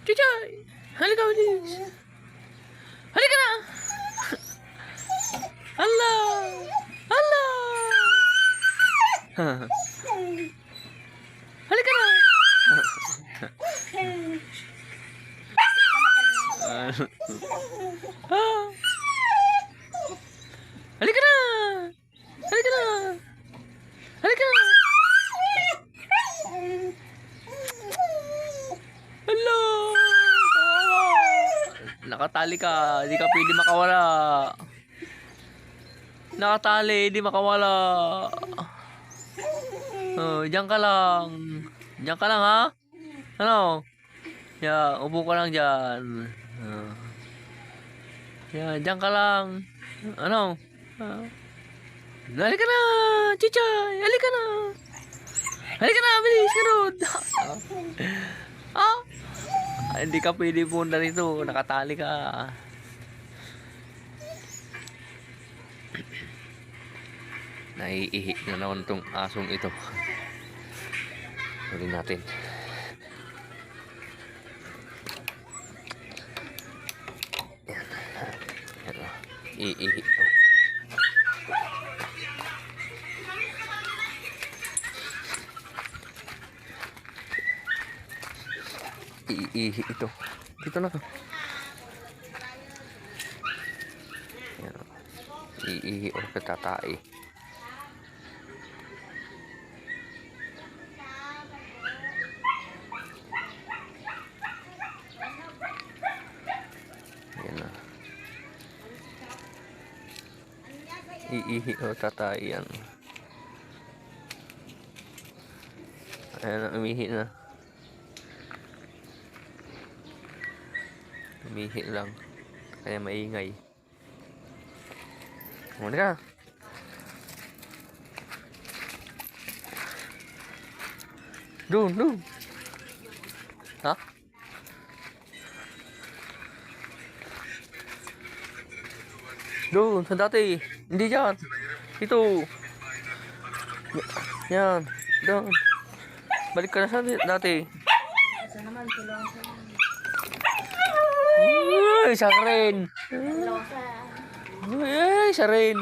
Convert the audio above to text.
Chuchay! Halika, bilis! Halika na! Allah! Allah! Halika na! Halika na! Halika na! Halika na! Hello! Nakatali ka, hindi ka pwede makawala. Nakatali, hindi makawala. Oh, diyan ka lang. Diyan ka lang, ha? Ano? Yeah, upo ka lang diyan. Yeah, diyan ka lang. Ano? Halika na, Chichay! Halika na! Halika na, bilis ka ron! Hindi ka pwede punta rito. Nakatali ka. Naiihi na naman itong asong ito. Huli natin. Yan. Yan. Iihi ito. Iihi ito. Dito na ka. Yan. Iihi o katatai. Yan na. Iihi o tatai yan. Ayan na, umihi na. Umihi lang. Kaya maingay. Muna ka. Doon, doon. Ha? Doon, sa dati. Hindi dyan. Ito. Yan. Doon. Balik ka na sa dati. Ay, isa ka rin. Ay, isa rin.